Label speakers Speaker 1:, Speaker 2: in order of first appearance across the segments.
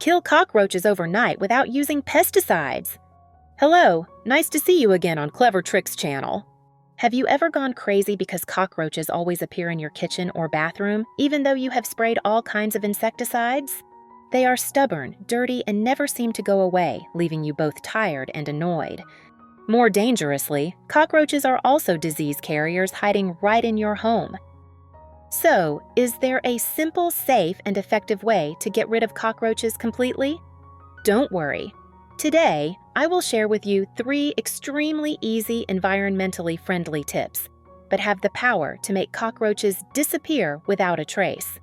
Speaker 1: kill cockroaches overnight without using pesticides. Hello, nice to see you again on Clever Tricks channel. Have you ever gone crazy because cockroaches always appear in your kitchen or bathroom, even though you have sprayed all kinds of insecticides? They are stubborn, dirty, and never seem to go away, leaving you both tired and annoyed. More dangerously, cockroaches are also disease carriers hiding right in your home. So, is there a simple, safe, and effective way to get rid of cockroaches completely? Don't worry. Today, I will share with you 3 extremely easy, environmentally friendly tips, but have the power to make cockroaches disappear without a trace.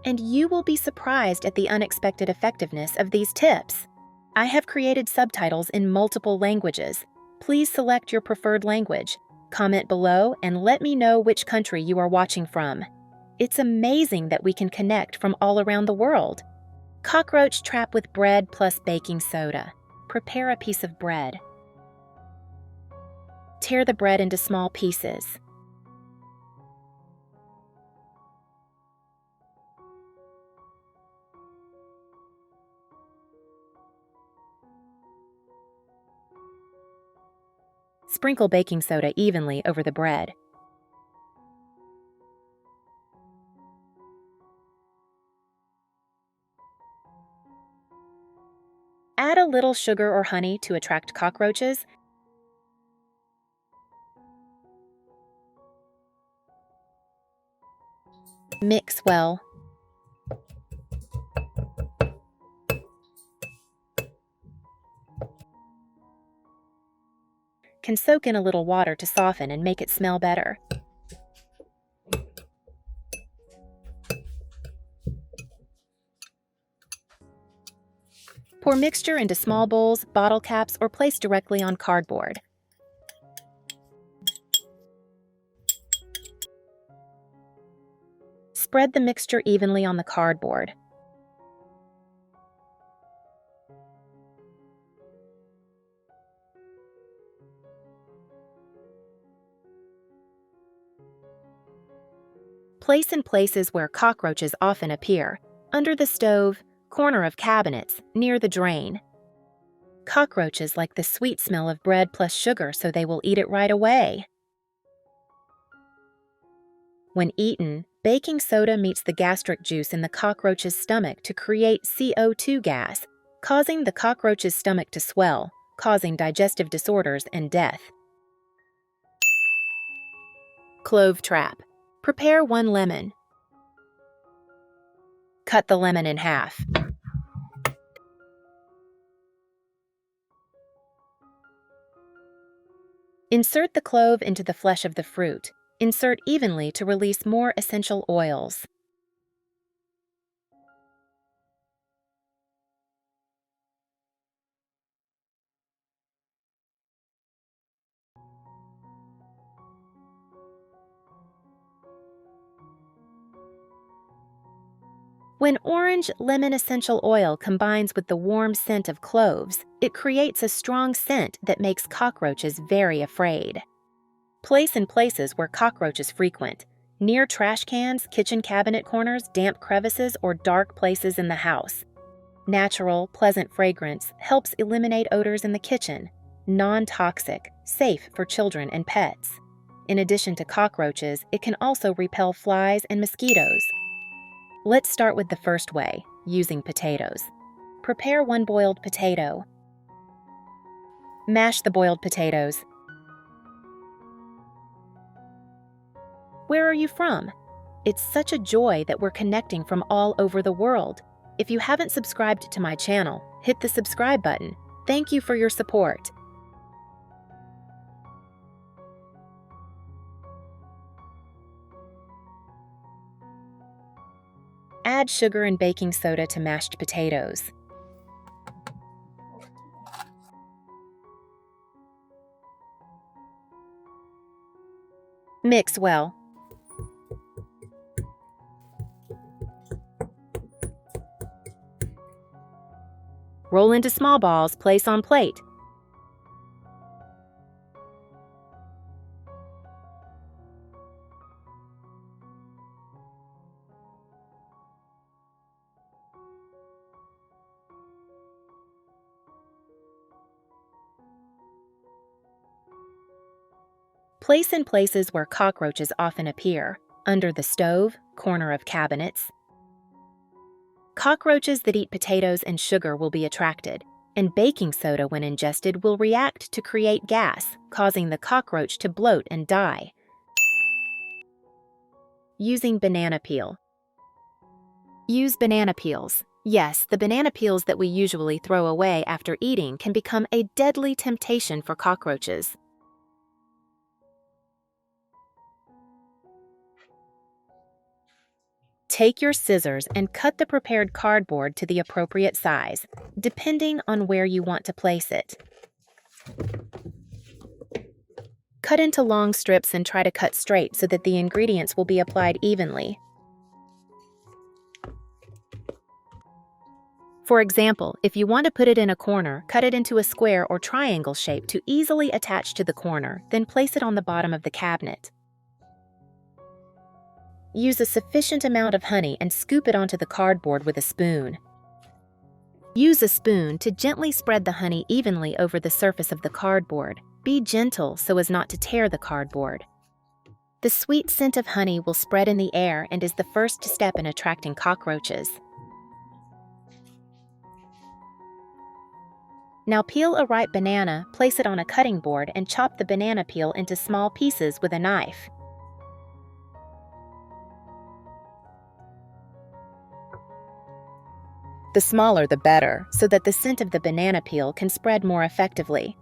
Speaker 1: And you will be surprised at the unexpected effectiveness of these tips. I have created subtitles in multiple languages. Please select your preferred language. Comment below and let me know which country you are watching from. It's amazing that we can connect from all around the world. Cockroach trap with bread plus baking soda. Prepare a piece of bread. Tear the bread into small pieces. Sprinkle baking soda evenly over the bread. Add a little sugar or honey to attract cockroaches. Mix well. Can soak in a little water to soften and make it smell better. Pour mixture into small bowls, bottle caps, or place directly on cardboard. Spread the mixture evenly on the cardboard. Place in places where cockroaches often appear: under the stove, corner of cabinets, near the drain. Cockroaches like the sweet smell of bread plus sugar, so they will eat it right away. When eaten, baking soda meets the gastric juice in the cockroach's stomach to create CO2 gas, causing the cockroach's stomach to swell, causing digestive disorders and death. Clove trap. Prepare 1 lemon. Cut the lemon in half. Insert the clove into the flesh of the fruit. Insert evenly to release more essential oils. When orange lemon essential oil combines with the warm scent of cloves, it creates a strong scent that makes cockroaches very afraid. Place in places where cockroaches frequent: near trash cans, kitchen cabinet corners, damp crevices, or dark places in the house. Natural, pleasant fragrance helps eliminate odors in the kitchen. Non-toxic, safe for children and pets. In addition to cockroaches, it can also repel flies and mosquitoes. Let's start with the first way, using potatoes. Prepare 1 boiled potato. Mash the boiled potatoes. Where are you from? It's such a joy that we're connecting from all over the world. If you haven't subscribed to my channel, hit the subscribe button. Thank you for your support. Add sugar and baking soda to mashed potatoes. Mix well. Roll into small balls, place on plate. Place in places where cockroaches often appear: under the stove, corner of cabinets. Cockroaches that eat potatoes and sugar will be attracted, and baking soda, when ingested, will react to create gas, causing the cockroach to bloat and die. Using banana peel. Use banana peels. Yes, the banana peels that we usually throw away after eating can become a deadly temptation for cockroaches. Take your scissors and cut the prepared cardboard to the appropriate size, depending on where you want to place it. Cut into long strips and try to cut straight so that the ingredients will be applied evenly. For example, if you want to put it in a corner, cut it into a square or triangle shape to easily attach to the corner, then place it on the bottom of the cabinet. Use a sufficient amount of honey and scoop it onto the cardboard with a spoon. Use a spoon to gently spread the honey evenly over the surface of the cardboard. Be gentle so as not to tear the cardboard. The sweet scent of honey will spread in the air and is the first step in attracting cockroaches. Now peel a ripe banana, place it on a cutting board, and chop the banana peel into small pieces with a knife. The smaller the better, so that the scent of the banana peel can spread more effectively.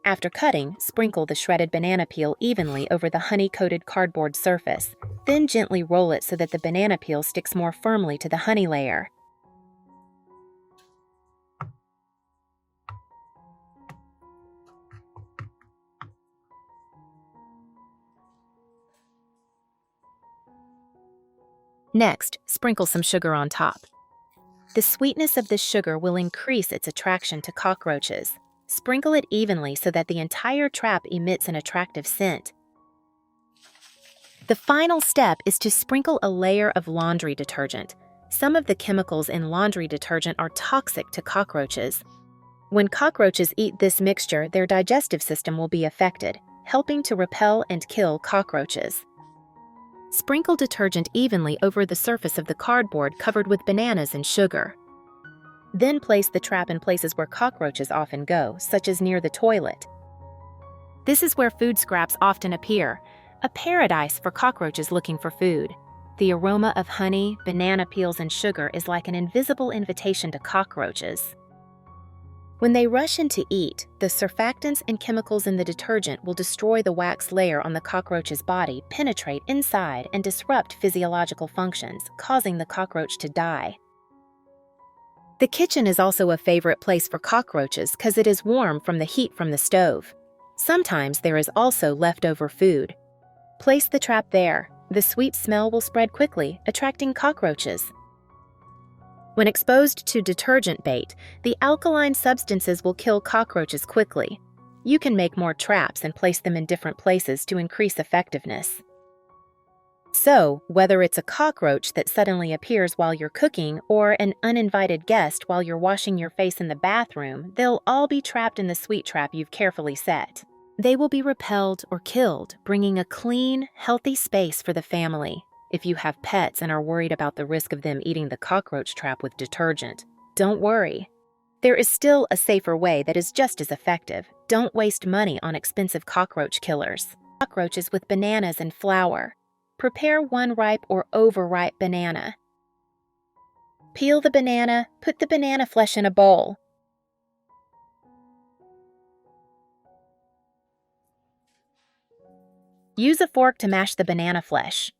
Speaker 1: After cutting, sprinkle the shredded banana peel evenly over the honey-coated cardboard surface. Then gently roll it so that the banana peel sticks more firmly to the honey layer. Next, sprinkle some sugar on top. The sweetness of this sugar will increase its attraction to cockroaches. Sprinkle it evenly so that the entire trap emits an attractive scent. The final step is to sprinkle a layer of laundry detergent. Some of the chemicals in laundry detergent are toxic to cockroaches. When cockroaches eat this mixture, their digestive system will be affected, helping to repel and kill cockroaches. Sprinkle detergent evenly over the surface of the cardboard covered with bananas and sugar. Then place the trap in places where cockroaches often go, such as near the toilet. This is where food scraps often appear, a paradise for cockroaches looking for food. The aroma of honey, banana peels, and sugar is like an invisible invitation to cockroaches. When they rush in to eat, the surfactants and chemicals in the detergent will destroy the wax layer on the cockroach's body, penetrate inside, and disrupt physiological functions, causing the cockroach to die. The kitchen is also a favorite place for cockroaches because it is warm from the heat from the stove. Sometimes there is also leftover food. Place the trap there. The sweet smell will spread quickly, attracting cockroaches. When exposed to detergent bait, the alkaline substances will kill cockroaches quickly. You can make more traps and place them in different places to increase effectiveness. So, whether it's a cockroach that suddenly appears while you're cooking or an uninvited guest while you're washing your face in the bathroom, they'll all be trapped in the sweet trap you've carefully set. They will be repelled or killed, bringing a clean, healthy space for the family. If you have pets and are worried about the risk of them eating the cockroach trap with detergent, don't worry. There is still a safer way that is just as effective. Don't waste money on expensive cockroach killers. Cockroaches with bananas and flour. Prepare one ripe or overripe banana. Peel the banana, put the banana flesh in a bowl. Use a fork to mash the banana flesh.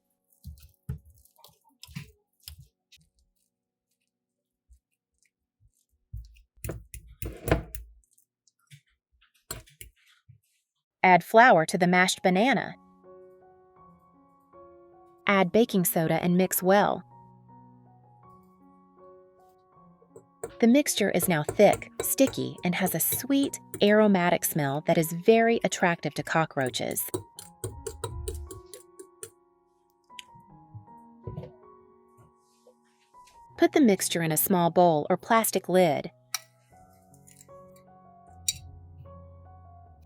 Speaker 1: Add flour to the mashed banana. Add baking soda and mix well. The mixture is now thick, sticky, and has a sweet, aromatic smell that is very attractive to cockroaches. Put the mixture in a small bowl or plastic lid.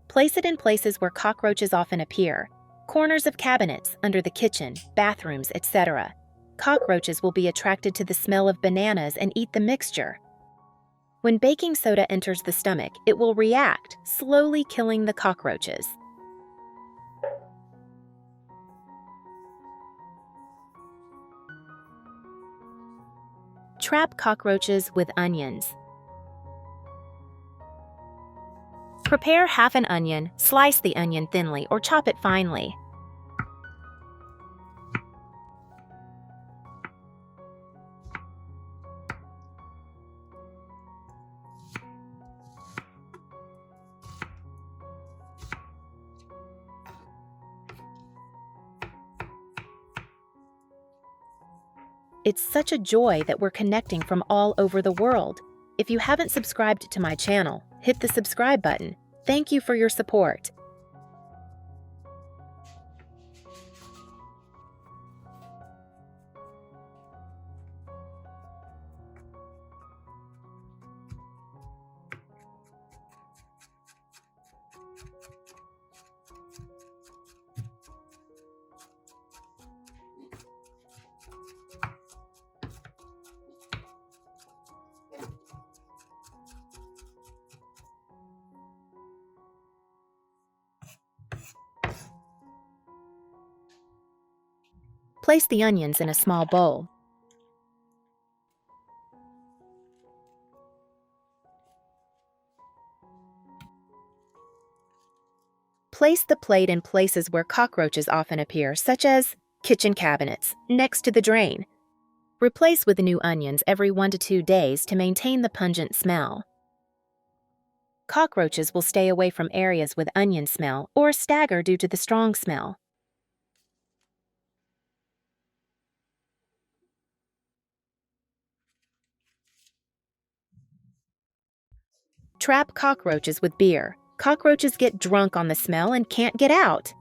Speaker 1: Place it in places where cockroaches often appear, corners of cabinets, under the kitchen, bathrooms, etc. Cockroaches will be attracted to the smell of bananas and eat the mixture. When baking soda enters the stomach, it will react, slowly killing the cockroaches. Trap cockroaches with onions. Prepare half an onion, slice the onion thinly or chop it finely. It's such a joy that we're connecting from all over the world. If you haven't subscribed to my channel, hit the subscribe button. Thank you for your support. Place the onions in a small bowl. Place the plate in places where cockroaches often appear, such as kitchen cabinets, next to the drain. Replace with new onions every 1 to 2 days to maintain the pungent smell. Cockroaches will stay away from areas with onion smell or stagger due to the strong smell. Trap cockroaches with beer. Cockroaches get drunk on the smell and can't get out.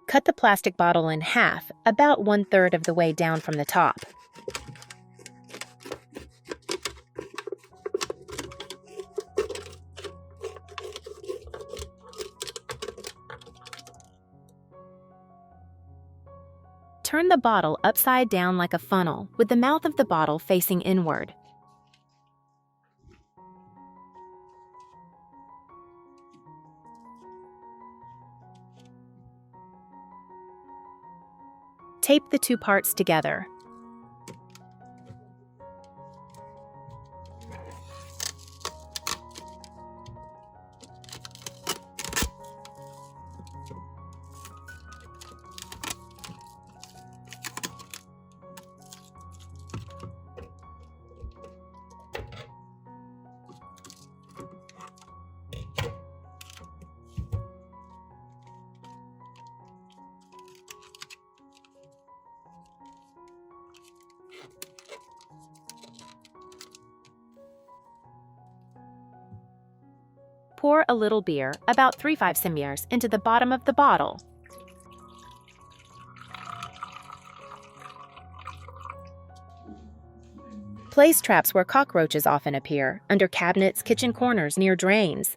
Speaker 1: Cut the plastic bottle in half, about 1/3 of the way down from the top. Turn the bottle upside down like a funnel, with the mouth of the bottle facing inward. Tape the 2 parts together. Pour a little beer, about 3/5 cm, into the bottom of the bottle. Place traps where cockroaches often appear, under cabinets, kitchen corners, near drains.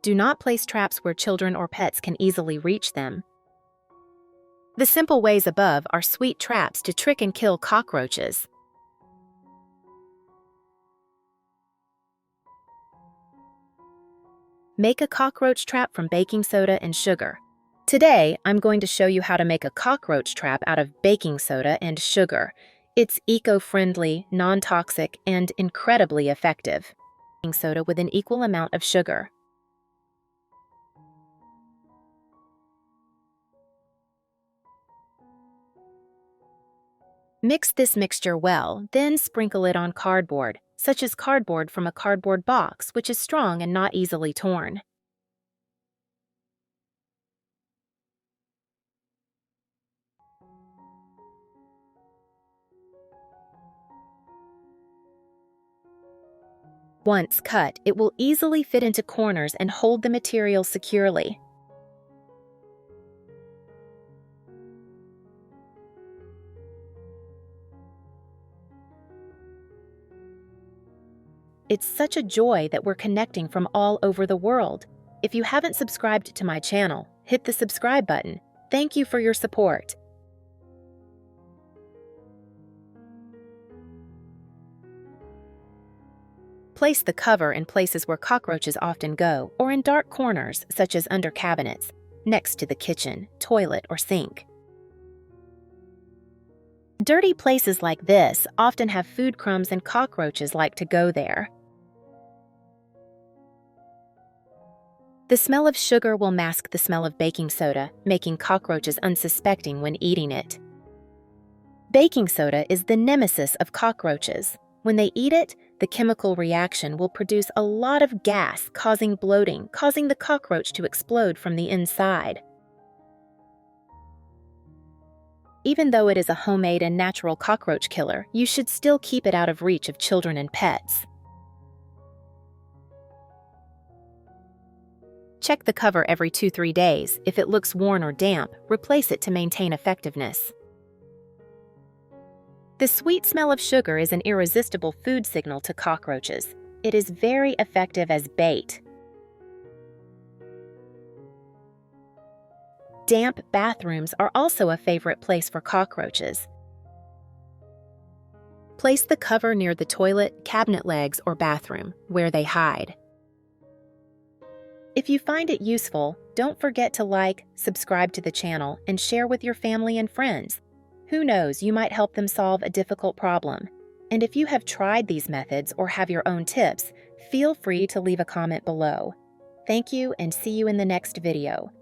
Speaker 1: Do not place traps where children or pets can easily reach them. The simple ways above are sweet traps to trick and kill cockroaches. Make a cockroach trap from baking soda and sugar. Today, I'm going to show you how to make a cockroach trap out of baking soda and sugar. It's eco-friendly, non-toxic, and incredibly effective. Baking soda with an equal amount of sugar. Mix this mixture well, then sprinkle it on cardboard, such as cardboard from a cardboard box, which is strong and not easily torn. Once cut, it will easily fit into corners and hold the material securely. It's such a joy that we're connecting from all over the world. If you haven't subscribed to my channel, hit the subscribe button. Thank you for your support. Place the cover in places where cockroaches often go, or in dark corners, such as under cabinets, next to the kitchen, toilet, or sink. Dirty places like this often have food crumbs, and cockroaches like to go there. The smell of sugar will mask the smell of baking soda, making cockroaches unsuspecting when eating it. Baking soda is the nemesis of cockroaches. When they eat it, the chemical reaction will produce a lot of gas, causing bloating, causing the cockroach to explode from the inside. Even though it is a homemade and natural cockroach killer, you should still keep it out of reach of children and pets. Check the cover every 2-3 days. If it looks worn or damp, replace it to maintain effectiveness. The sweet smell of sugar is an irresistible food signal to cockroaches. It is very effective as bait. Damp bathrooms are also a favorite place for cockroaches. Place the cover near the toilet, cabinet legs, or bathroom, where they hide. If you find it useful, don't forget to like, subscribe to the channel, and share with your family and friends. Who knows, you might help them solve a difficult problem. And if you have tried these methods or have your own tips, feel free to leave a comment below. Thank you, and see you in the next video.